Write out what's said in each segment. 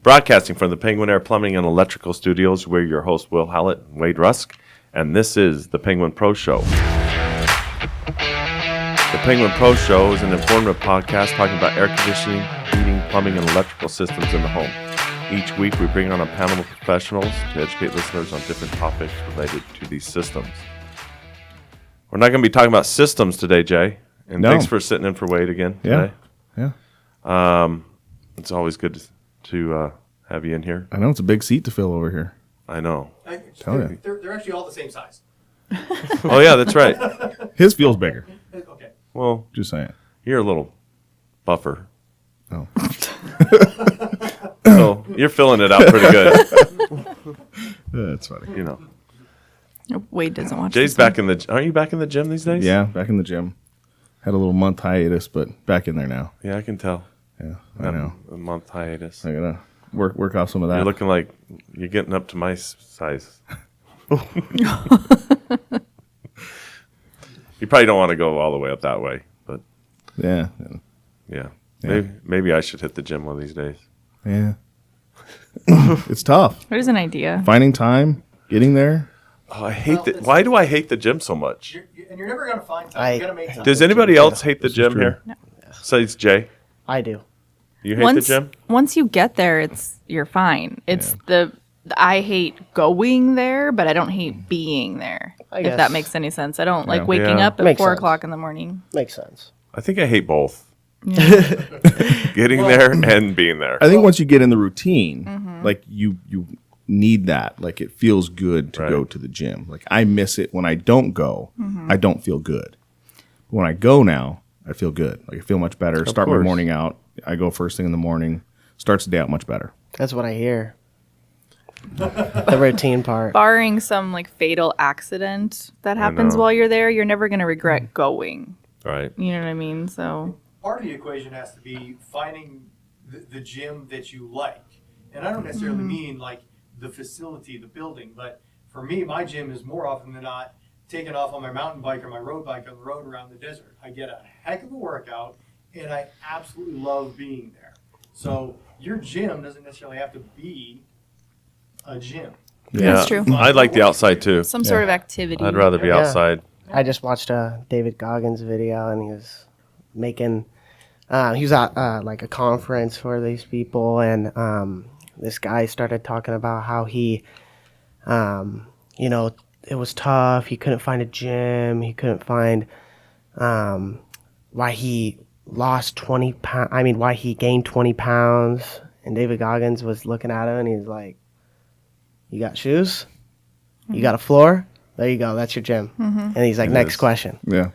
Broadcasting from the Penguin Air Plumbing and Electrical Studios, we're your hosts, Will Hallett and Wade Rusk, and this is the Penguin Pro Show. The Penguin Pro Show is an informative podcast talking about air conditioning, heating, plumbing, and electrical systems in the home. Each week, we bring on a panel of professionals to educate listeners on different topics related to these systems. We're not going to be talking about systems today, Jay. And thanks for sitting in for Wade again today. Yeah. It's always good to have you in here. I know it's a big seat to fill over here. I know. They're actually all the same size. Oh, yeah, that's right. His feels bigger. Okay. Well, Just saying. you're a little buffer. Oh. So you're filling it out pretty good. That's funny. You know. Wade doesn't watch. Jay's back in the... Aren't you back in the gym these days? Yeah, back in the gym. Had a little month hiatus, but back in there now. Yeah, I can tell. Yeah, I know. A month hiatus. I gotta work off some of that. You're looking like you're getting up to my size. You probably don't want to go all the way up that way, but Yeah. maybe I should hit the gym one of these days. Yeah. It's tough. There's an idea. Finding time, getting there. Oh, I hate that. Why do I hate the gym so much? You're never going to find time. You're going to make time. Does anybody else hate the gym true. here? No. Besides Jay, I do. you hate the gym? Once you get there, you're fine. It's I hate going there, but I don't hate being there. If guess. that makes any sense. I don't like waking Yeah. up at Makes 4 sense. o'clock in the morning. Makes sense. I think I hate both. Yeah. Getting there and being there. I think once you get in the routine, like you need that. Like it feels good to go to the gym. Like I miss it when I don't go. I don't feel good. But when I go now, I feel good. Like I feel much better. Start my course. morning out. I go first thing in the morning. Starts the day out much better. That's what I hear. The routine part. Barring some like fatal accident that happens know. while you're there, you're never going to regret going. Right. You know what I mean? So Part of the equation has to be finding the gym that you like. And I don't necessarily mean like the facility, the building, but for me, my gym is more often than not taking off on my mountain bike or my road bike on the road around the desert. I get a heck of a workout, and I absolutely love being there. So your gym doesn't necessarily have to be a gym. Yeah, That's true. I like the outside too. some sort of activity. I'd rather be Yeah. outside. I just watched a David Goggins video, and he was making. He was at like a conference for these people, and this guy started talking about how he, it was tough. He couldn't find a gym. He couldn't find why he lost 20 pounds. I mean, why he gained 20 pounds. And David Goggins was looking at him, and he's like, "You got shoes? You got a floor? There you go. That's your gym." And he's like, "Next question." Yeah.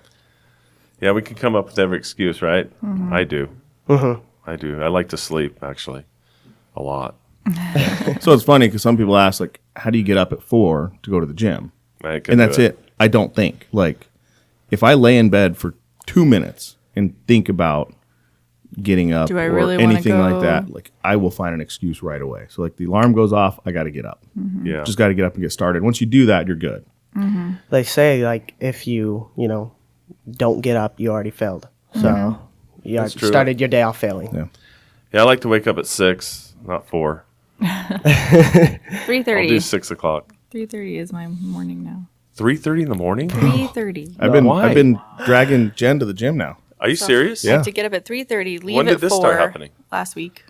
Yeah, we can come up with every excuse, right? I do. I do. I like to sleep, actually, a lot. So it's funny because some people ask, like, how do you get up at 4 to go to the gym? I can And do that's it. I don't think. Like, if I lay in bed for 2 minutes and think about getting up Do I or really wanna anything like go? that, like, I will find an excuse right away. So, like, the alarm goes off, I got to get up. Yeah. Just got to get up and get started. Once you do that, you're good. They say like if you don't get up, you already failed. So you That's true. started your day off failing. Yeah. Yeah, I like to wake up at 6, not 4. 3:30. I'll do 6 o'clock. 3:30 is my morning now. 3:30 in the morning? 3:30. Why? I've been dragging Jen to the gym now. Are you serious? I have to get up at 3:30. Leave When at did this 4 start happening? Last week.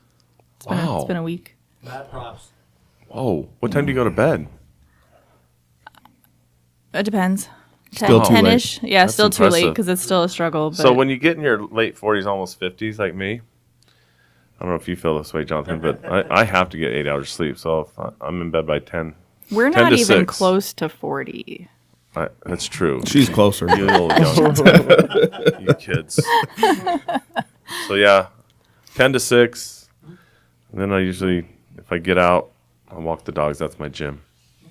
Wow. It's been a week. Mad props. Whoa. What time do you go to bed? It depends. Still too late. 10-ish. Yeah, That's still too late impressive. because it's still a struggle. But So when you get in your late 40s, almost 50s like me, I don't know if you feel this way, Jonathan, but I have to get 8 hours sleep. So if I'm in bed by 10. we're 10 not to even 6. close to 40. That's true. She's closer. You little young, you kids. So yeah, 10 to 6. And then I usually, if I get out, I'll walk the dogs. That's my gym.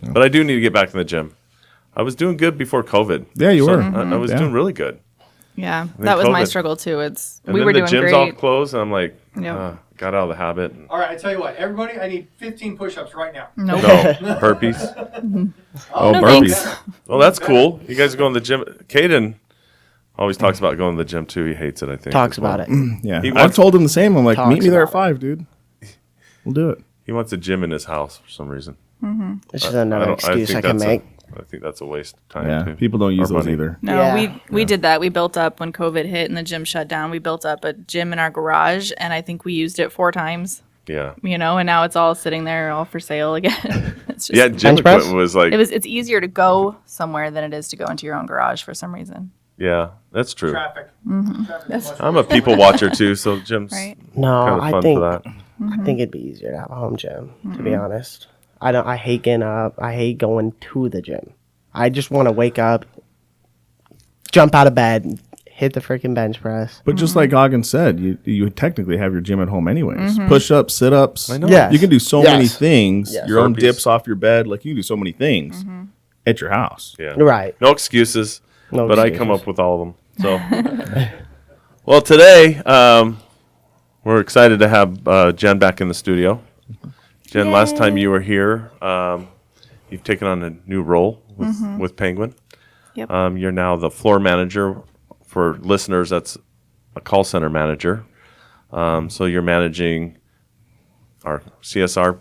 Yeah. But I do need to get back in the gym. I was doing good before COVID. Yeah, you were. I was doing really good. Yeah, then that was my COVID. struggle too. And we then were the doing gym's all great. closed, and I'm like, Yep. got out of the habit. All right, I tell you what, everybody, I need 15 push-ups right now. Nope. No, burpees. Oh, No, burpees. thanks. Well, that's cool. You guys are going to the gym. Caden always talks about going to the gym too. He hates it, I think. Talks as well. about it. Yeah. He I've wants- told him the same. I'm like, Talks meet me there at about 5, dude. We'll do it. He wants a gym in his house for some reason. It's just another excuse I can make. I think that's a waste of time. Yeah, too. people don't use Or those money. either. No, Yeah. we did that. We built up when COVID hit and the gym shut down. We built up a gym in our garage, and I think we used it 4 times. Yeah. And now it's all sitting there, all for sale again. It's just, Yeah, gym Bench press? equipment was like, it's easier to go somewhere than it is to go into your own garage for some reason. yeah, that's true. Traffic. Traffic is much I'm a people watcher too, so gym's Right. No, kind of I fun think for that. I think it'd be easier to have a home gym. To be honest, I hate getting up. I hate going to the gym. I just want to wake up, jump out of bed, hit the freaking bench press. But just like Ogden said, you technically have your gym at home anyways. Push-ups, sit-ups. I know. Yes. You can do so Yes. many things. Yes. Your own Burpees. dips off your bed. Like, you can do so many things at your house. Yeah. Right. No excuses, No but I excuses. come up with all of them. So, well, today we're excited to have Jen back in the studio. Jen, last time you were here, you've taken on a new role with Penguin. Yep. You're now the floor manager. For listeners, that's a call center manager. So you're managing our CSR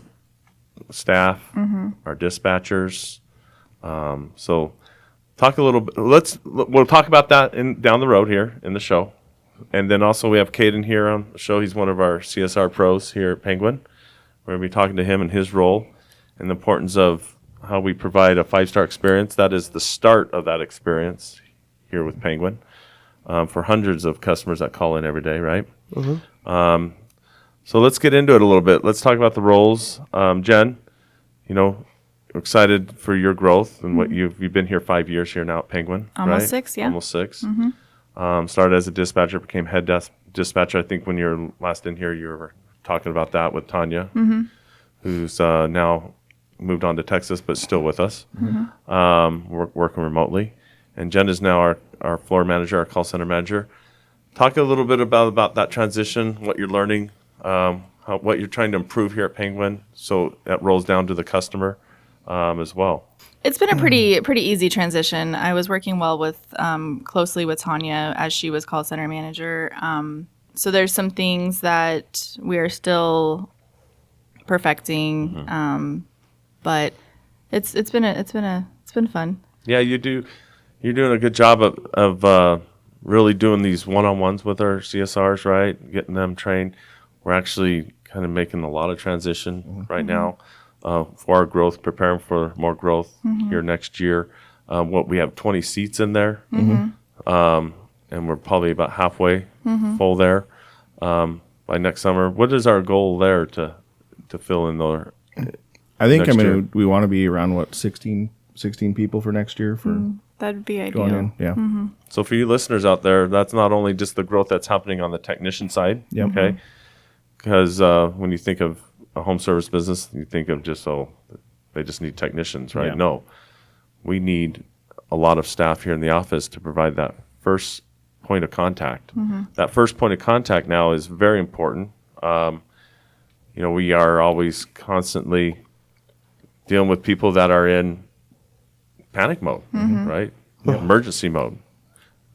staff, our dispatchers. So talk a little bit. We'll talk about that down the road here in the show. And then also we have Caden here on the show. He's one of our CSR pros here at Penguin. We're going to be talking to him and his role and the importance of how we provide a 5-star experience. That is the start of that experience here with Penguin for hundreds of customers that call in every day, right? So let's get into it a little bit. Let's talk about the roles. Jen, we're excited for your growth and what you've been here 5 years here now at Penguin. Almost right? 6, yeah. Almost 6. Started as a dispatcher, became head dispatcher. I think when you were last in here, you were talking about that with Tanya, who's now moved on to Texas, but still with us, working remotely. And Jen is now our floor manager, our call center manager. Talk a little bit about that transition, what you're learning, what you're trying to improve here at Penguin, so that rolls down to the customer as well. It's been a pretty easy transition. I was working well with closely with Tanya as she was call center manager. So there's some things that we are still perfecting, but it's been fun. Yeah, you're doing a good job of really doing these one-on-ones with our CSRs, right? Getting them trained. We're actually kind of making a lot of transition right now for our growth, preparing for more growth here next year. We have 20 seats in there, and we're probably about halfway full there by next summer. What is our goal there to fill in there? I think, Next year. we want to be around, 16 people for next year for That'd be ideal. going in. Yeah. So for you listeners out there, that's not only just the growth that's happening on the technician side, Yep. okay? Because when you think of a home service business, you think of they just need technicians, right? Yeah. No, we need a lot of staff here in the office to provide that first point of contact. That first point of contact now is very important. We are always constantly dealing with people that are in panic mode, right? Emergency mode.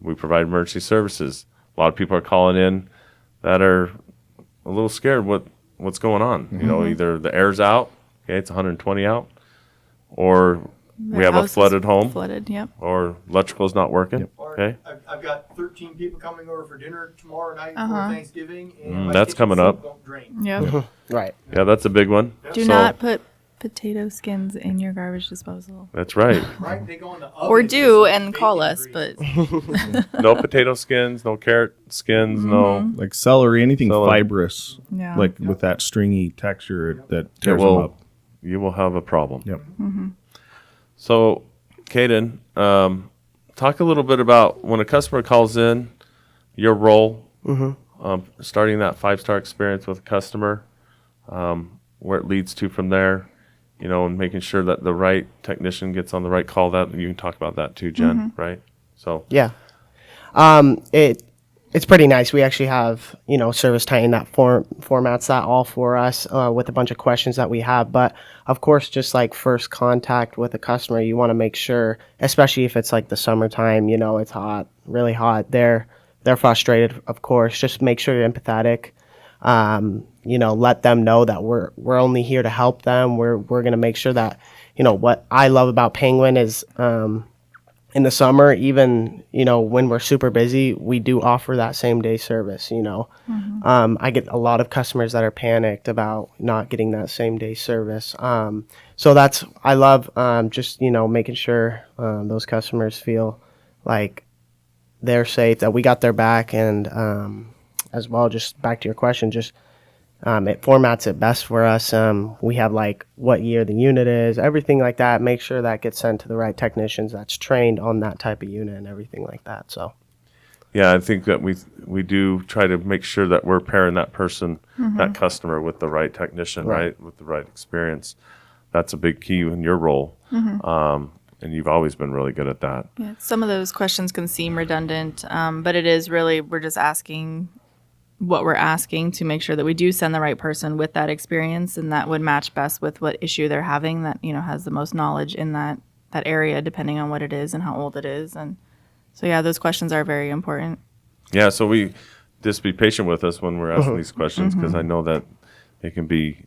We provide emergency services. A lot of people are calling in that are a little scared what's going on. Either the air's out, okay, it's 120 out, or we have a house is flooded home, Flooded, yep. or electrical's not working. Or Okay, I've got 13 people coming over for dinner tomorrow night for Thanksgiving, and my that's kitchen coming sink up. won't drain. Yep. Right. yeah, that's a big one. Do not put potato skins in your garbage disposal. That's right. Right? They go in the oven. Or do It's and call bacon us, grease. but No potato skins, no carrot skins, no. Like celery, anything Celery. fibrous, yeah. like with that stringy texture that tears them will up. you will have a problem. Yep. So, Caden, talk a little bit about when a customer calls in, your role, starting that 5-star experience with a customer, where it leads to from there, and making sure that the right technician gets on the right call. That you can talk about that too, Jen, right? So, Yeah. It's pretty nice. We actually have, Service Titan that formats that all for us with a bunch of questions that we have. But of course, just like first contact with a customer, you want to make sure, especially if it's like the summertime, it's hot, really hot. They're frustrated, of course. Just make sure you're empathetic. let them know that we're only here to help them. We're going to make sure that, what I love about Penguin is, in the summer, even, when we're super busy, we do offer that same day service, I get a lot of customers that are panicked about not getting that same day service. So I love, just, making sure, those customers feel like they're safe, that we got their back. And, as well, just back to your question, just, it formats it best for us. We have like what year the unit is, everything like that. Make sure that gets sent to the right technicians that's trained on that type of unit and everything like that. So, yeah, I think that we do try to make sure that we're pairing that person, that customer, with the right technician, right, with the right experience. That's a big key in your role, and you've always been really good at that. Yeah, some of those questions can seem redundant, but it is really, we're just asking what we're asking to make sure that we do send the right person with that experience, and that would match best with what issue they're having, that has the most knowledge in that area, depending on what it is and how old it is. And so those questions are very important. Yeah, so we just be patient with us when we're asking these questions, because I know that they can be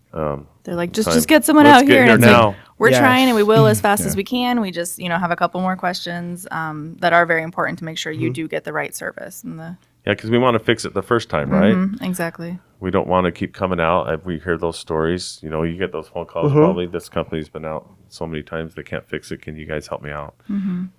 they're like, just get someone out here, and it's now. like, we're trying, and we will as fast as we can. We just have a couple more questions that are very important to make sure you do get the right service. And because we want to fix it the first time, right? Exactly. We don't want to keep coming out. We hear those stories. You get those phone calls. Probably this company's been out so many times they can't fix it. Can you guys help me out? And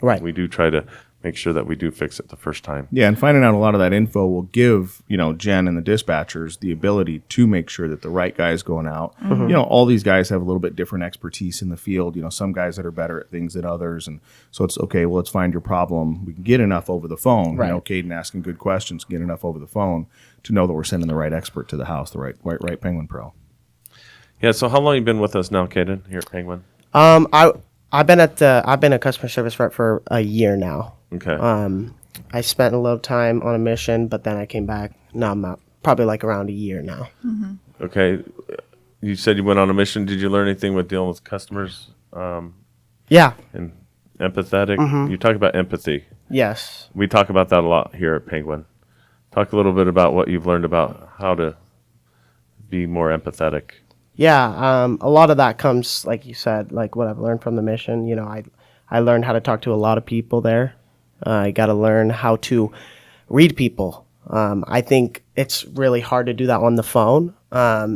right. We do try to make sure that we do fix it the first time. Yeah, and finding out a lot of that info will give, Jen and the dispatchers the ability to make sure that the right guy is going out. All these guys have a little bit different expertise in the field. Some guys that are better at things than others. And so it's, okay, well, let's find your problem. We can get enough over the phone. Right. Caden asking good questions, get enough over the phone to know that we're sending the right expert to the house, the right Penguin Pro. Yeah, so how long have you been with us now, Caden, here at Penguin? I've been a customer service rep for a year now. Okay. I spent a little time on a mission, but then I came back. No, I'm not. Probably like around a year now. Okay. You said you went on a mission. Did you learn anything with dealing with customers? Yeah. And empathetic? You talk about empathy. Yes. We talk about that a lot here at Penguin. Talk a little bit about what you've learned about how to be more empathetic. Yeah, a lot of that comes, like you said, like what I've learned from the mission. I learned how to talk to a lot of people there. I got to learn how to read people. I think it's really hard to do that on the phone.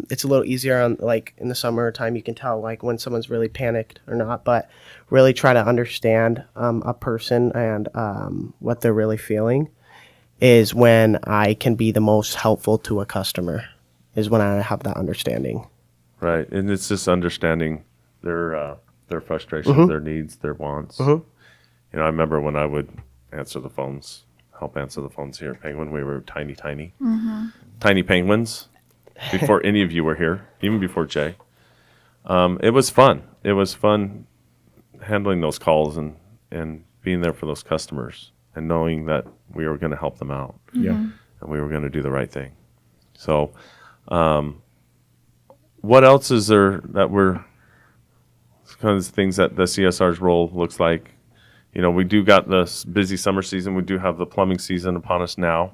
It's a little easier on, like, in the summertime. You can tell, like, when someone's really panicked or not. But really try to understand a person and what they're really feeling is when I can be the most helpful to a customer. Is when I have that understanding. Right, and it's just understanding their frustrations, their needs, their wants. I remember when I would help answer the phones here at Penguin. We were tiny penguins before any of you were here, even before Jay. It was fun. It was fun handling those calls and being there for those customers and knowing that we were going to help them out. Yeah, and we were going to do the right thing. So. What else is there that we're kind of things that the CSR's role looks like? We do got this busy summer season. We do have the plumbing season upon us now.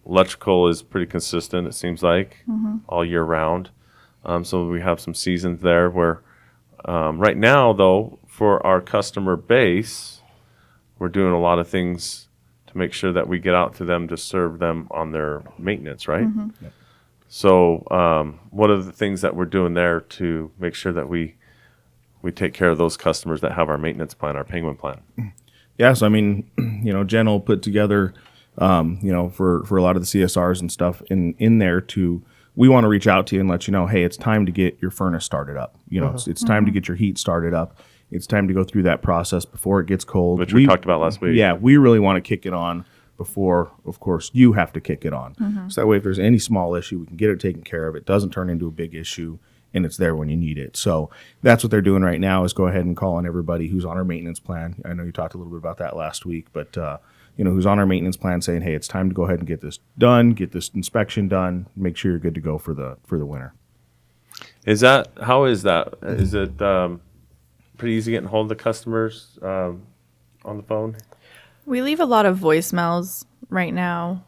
Electrical is pretty consistent, it seems like, all year round. So we have some seasons there where right now, though, for our customer base, we're doing a lot of things to make sure that we get out to them to serve them on their maintenance, right? Yep. So what are the things that we're doing there to make sure that we take care of those customers that have our maintenance plan, our Penguin plan? Yeah, so I mean, Jen will put together, for a lot of the CSRs and stuff in there we want to reach out to you and let you know, hey, it's time to get your furnace started up. It's time to get your heat started up. It's time to go through that process before it gets cold. Which we talked about last week. Yeah, we really want to kick it on before, of course, you have to kick it on. So that way, if there's any small issue, we can get it taken care of. It doesn't turn into a big issue, and it's there when you need it. So that's what they're doing right now is go ahead and call on everybody who's on our maintenance plan. I know you talked a little bit about that last week, but who's on our maintenance plan saying, hey, it's time to go ahead and get this done, get this inspection done, make sure you're good to go for the winter. How is that? Is it pretty easy getting hold of the customers on the phone? We leave a lot of voicemails right now.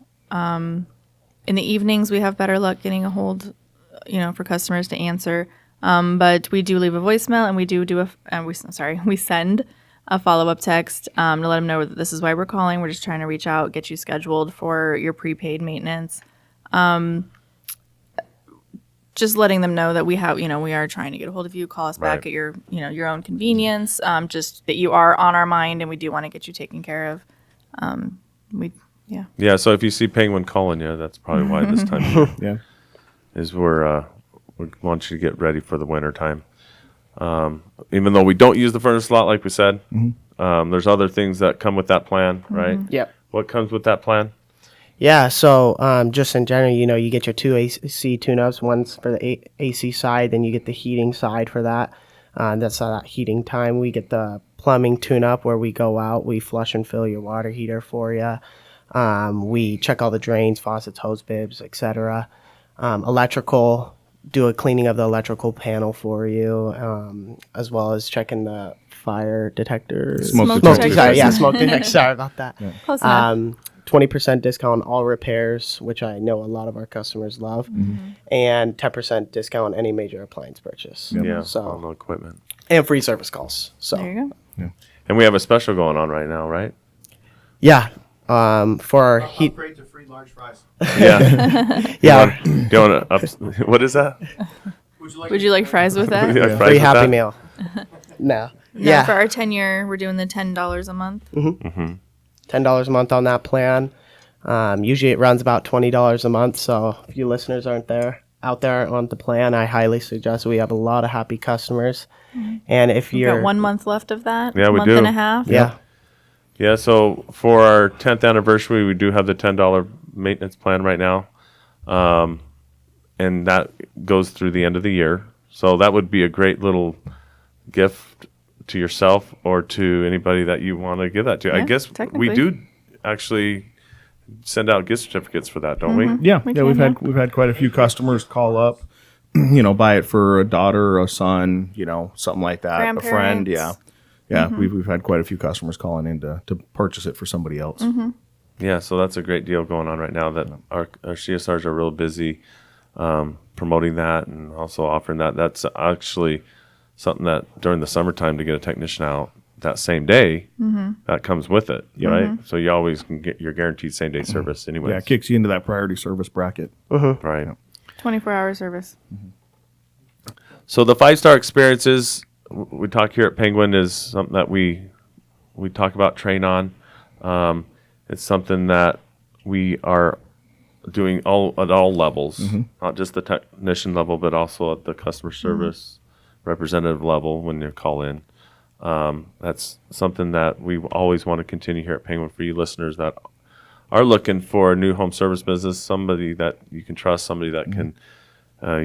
in the evenings, we have better luck getting a hold, for customers to answer. But we do leave a voicemail, and we send a follow-up text to let them know that this is why we're calling. We're just trying to reach out, get you scheduled for your prepaid maintenance. Just letting them know that we are trying to get a hold of you. Call us back at your own convenience. Just that you are on our mind, and we do want to get you taken care of. Yeah, so if you see Penguin calling you, that's probably why this time of year is we want you to get ready for the winter time. Even though we don't use the furnace a lot, like we said, there's other things that come with that plan, right? Yep. What comes with that plan? Yeah, so just in general, you get your 2 AC tune-ups. One's for the AC side, then you get the heating side for that. That's that heating time. We get the plumbing tune-up where we go out, we flush and fill your water heater for you. We check all the drains, faucets, hose bibs, etc. Electrical, do a cleaning of the electrical panel for you, as well as checking the fire detector. Smoke detector. Sorry, yeah, smoke detector. Sorry about that. Close enough. 20% discount on all repairs, which I know a lot of our customers love, and 10% discount on any major appliance purchase. Yeah, So all the equipment. and free service calls. So There you go. And we have a special going on right now, right? yeah, for our heat. Upgrade to free large fries. Yeah. Yeah, Do you want to what is that? Would you like fries with that? Yeah, fries free with Happy that? Meal. No. No, Yeah, for our 10-year, we're doing the $10 a month. $10 a month on that plan. Usually it runs about $20 a month. So if you listeners aren't out there on the plan, I highly suggest. We have a lot of happy customers. And if We've you're got 1 month left of that. Yeah, we month do. and a half. yeah. Yeah, so for our 10th anniversary, we do have the $10 maintenance plan right now. And that goes through the end of the year. So that would be a great little gift to yourself or to anybody that you want to give that to. I Yeah, guess we technically. do actually send out gift certificates for that, don't we? Yeah, We we've can, had we've had quite a few customers call up, buy it for a daughter or a son, something like that, a friend. Grandparents. Yeah, we've had quite a few customers calling in to purchase it for somebody else. Yeah, so that's a great deal going on right now that our CSRs are real busy promoting that and also offering that. That's actually something that during the summertime to get a technician out that same day, that comes with it, right? So you always can get your guaranteed same day service anyway. Yeah, it kicks you into that priority service bracket. Right. 24-hour service. So the 5-star experiences we talk here at Penguin is something that we talk about, train on. It's something that we are doing at all levels, not just the technician level, but also at the customer service representative level when you call in. That's something that we always want to continue here at Penguin for you listeners that are looking for a new home service business, somebody that you can trust, somebody that can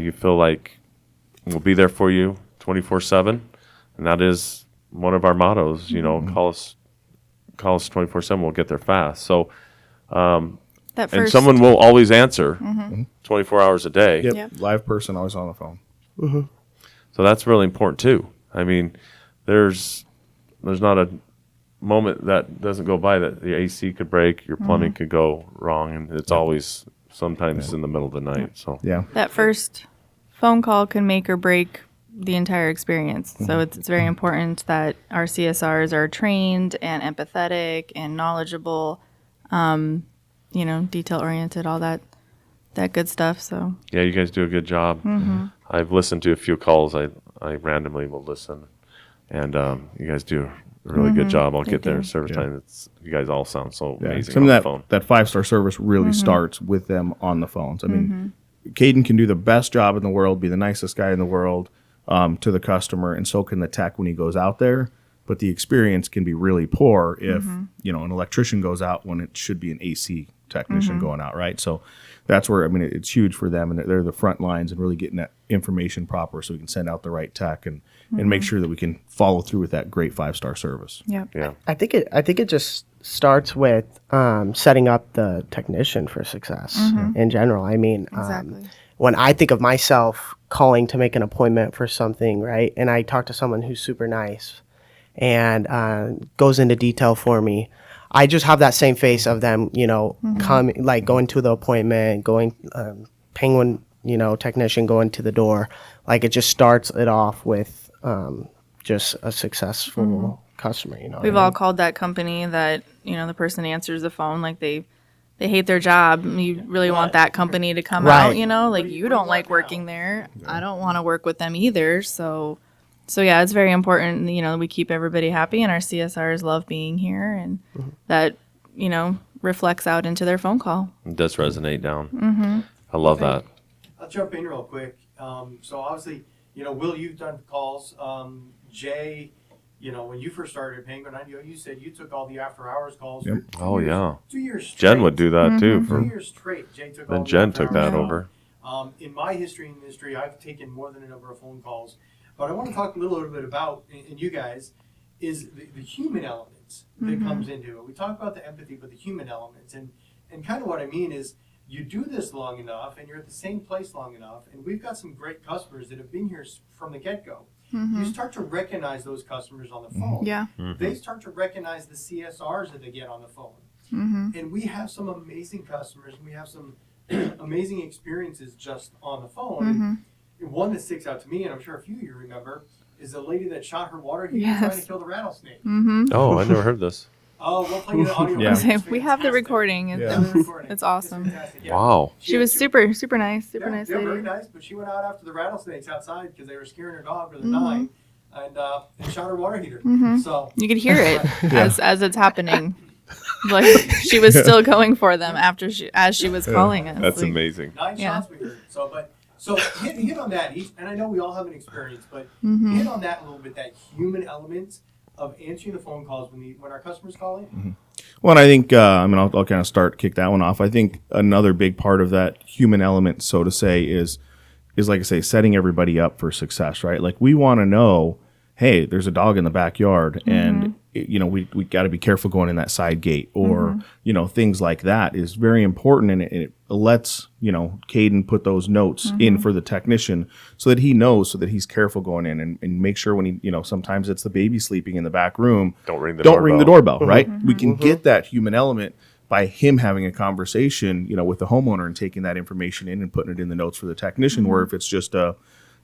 you feel like will be there for you 24/7, and that is one of our mottos. Call us 24/7. We'll get there fast. So, That and first, someone will always answer 24 hours a day. Yep, live person always on the phone. So that's really important too. I mean, there's not a moment that doesn't go by that the AC could break, your plumbing could go wrong, and it's always sometimes in the middle of the night. So Yeah, that first phone call can make or break the entire experience. So it's very important that our CSRs are trained and empathetic and knowledgeable, detail oriented, all that good stuff. So yeah, you guys do a good job. I've listened to a few calls. I randomly will listen, and you guys do a really good job. I'll get there service time. You guys all sound so amazing some on of the phone. that 5-star service really starts with them on the phones. I mean, Caden can do the best job in the world, be the nicest guy in the world to the customer, and so can the tech when he goes out there. But the experience can be really poor if an electrician goes out when it should be an AC technician going out, right? So that's where it's huge for them, and they're the front lines and really getting that information proper, so we can send out the right tech and make sure that we can follow through with that great 5-star service. yeah. I think it just starts with setting up the technician for success in general. I mean, Exactly. when I think of myself calling to make an appointment for something, right, and I talk to someone who's super nice and goes into detail for me, I just have that same face of them, coming, like going to the appointment, going, Penguin, technician going to the door. Like it just starts it off with just a successful customer. We've all called that company that the person answers the phone like they hate their job. You really want that company to come out, like you don't like working there. I don't want to work with them either. So yeah, it's very important. We keep everybody happy, and our CSRs love being here, and that reflects out into their phone call. It does resonate down. I love that. I'll jump in real quick. So obviously, Will, you've done calls. Jay, when you first started at Penguin, I know you said you took all the after-hours calls. Yep. For 2 Oh, years, yeah. 2 years straight. Jen would do that too. 2 years straight. Jay took all Then the Jen took that after-hours over. In my history in the industry, I've taken more than a number of phone calls. But I want to talk a little bit about, and you guys, is the human elements that comes into it. We talk about the empathy, but the human elements. And kind of what I mean is you do this long enough and you're at the same place long enough, and we've got some great customers that have been here from the get-go. You start to recognize those customers on the phone. Yeah. They start to recognize the CSRs that they get on the phone. And we have some amazing customers, and we have some amazing experiences just on the phone. And one that sticks out to me, and I'm sure a few of you remember, is the lady that shot her water heater trying to kill the rattlesnake. Oh, I never heard this. Oh, we'll play you the audio. Yeah. It's We have the fantastic. recording. It's awesome. fantastic, yeah. Wow. She was super nice, Yeah, nice they're lady. very nice, but she went out after the rattlesnakes outside because they were scaring her dog with a knife and shot her water heater. So You could hear it as it's happening. Like she was still going for them as she was calling us. That's Like, amazing. 9 Yeah. shots we heard. So hit on that, and I know we all have an experience, but hit on that a little bit, that human element of answering the phone calls when our customers call in. Well, and I think, I'll kind of kick that one off. I think another big part of that human element, so to say, is like I say, setting everybody up for success, right? Like we want to know, hey, there's a dog in the backyard, and we got to be careful going in that side gate, or things like that is very important, and it lets Caden put those notes in for the technician so that he knows, so that he's careful going in, and make sure when he sometimes it's the baby sleeping in the back room, Don't ring the doorbell, right? We can get that human element by him having a conversation with the homeowner and taking that information in and putting it in the notes for the technician. Where if it's just a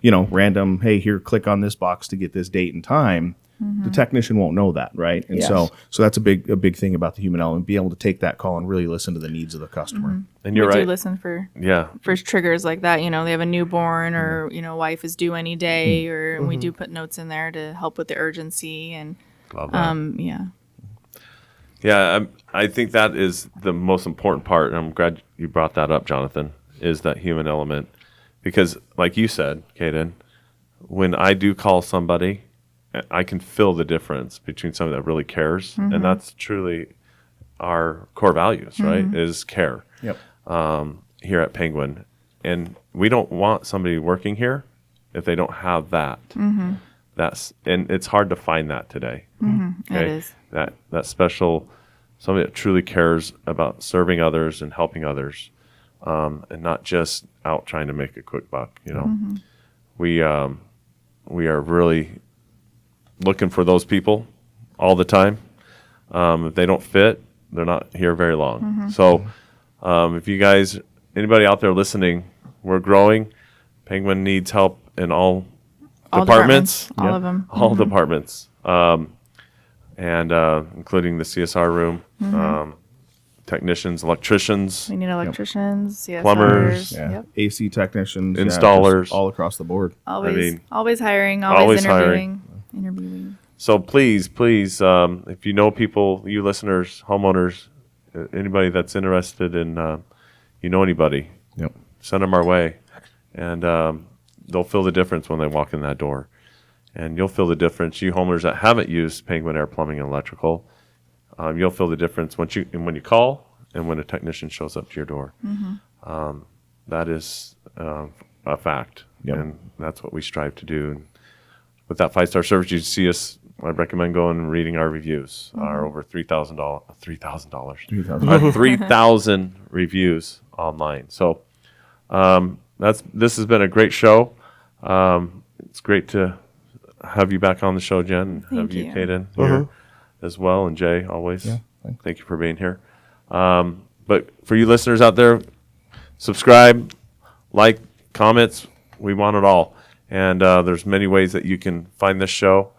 random, hey, here, click on this box to get this date and time, the technician won't know that, right? And so that's a big thing about the human element, be able to take that call and really listen to the needs of the customer. And you're we right. do listen for Yeah. triggers like that. They have a newborn, or wife is due any day, or we do put notes in there to help with the urgency and Love that. yeah. Yeah, I think that is the most important part, and I'm glad you brought that up, Jonathan, is that human element. Because like you said, Caden, when I do call somebody, I can feel the difference between somebody that really cares, and that's truly our core values, right, is care. Yep. Here at Penguin. And we don't want somebody working here if they don't have that. And it's hard to find that today. It is. That special, somebody that truly cares about serving others and helping others, and not just out trying to make a quick buck. We are really looking for those people all the time. If they don't fit, they're not here very long. So if you guys, anybody out there listening, we're growing. Penguin needs help in all departments. All of them. All departments, and including the CSR room, technicians, electricians, We need electricians, CSRs. Plumbers. Yep. AC technicians, Installers. just all across the board. Always hiring, always interviewing. Interviewing. So please, if you know people, you listeners, homeowners, anybody that's interested in, anybody, Yep. send them our way, and they'll feel the difference when they walk in that door. And you'll feel the difference. You homeowners that haven't used Penguin Air Plumbing and Electrical, you'll feel the difference when you call and when a technician shows up to your door. That is a fact, Yep. and that's what we strive to do. And with that 5-star service, you see us. I'd recommend going and reading our reviews. Our over $3,000 3,000 reviews online. So this has been a great show. It's great to have you back on the show, Jen, and have Thank you, you. Caden, here as well, and Jay always. Yeah. Thank you for being here. But for you listeners out there, subscribe, like, comments. We want it all. And there's many ways that you can find this show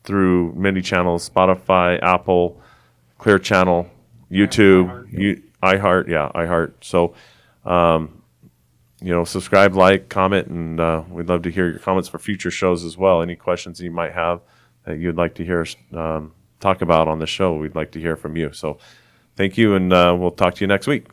through many channels: Spotify, Apple, Clear Channel, YouTube, iHeart. So, subscribe, like, comment, and we'd love to hear your comments for future shows as well. Any questions you might have that you'd like to hear us talk about on the show, we'd like to hear from you. So thank you, and we'll talk to you next week.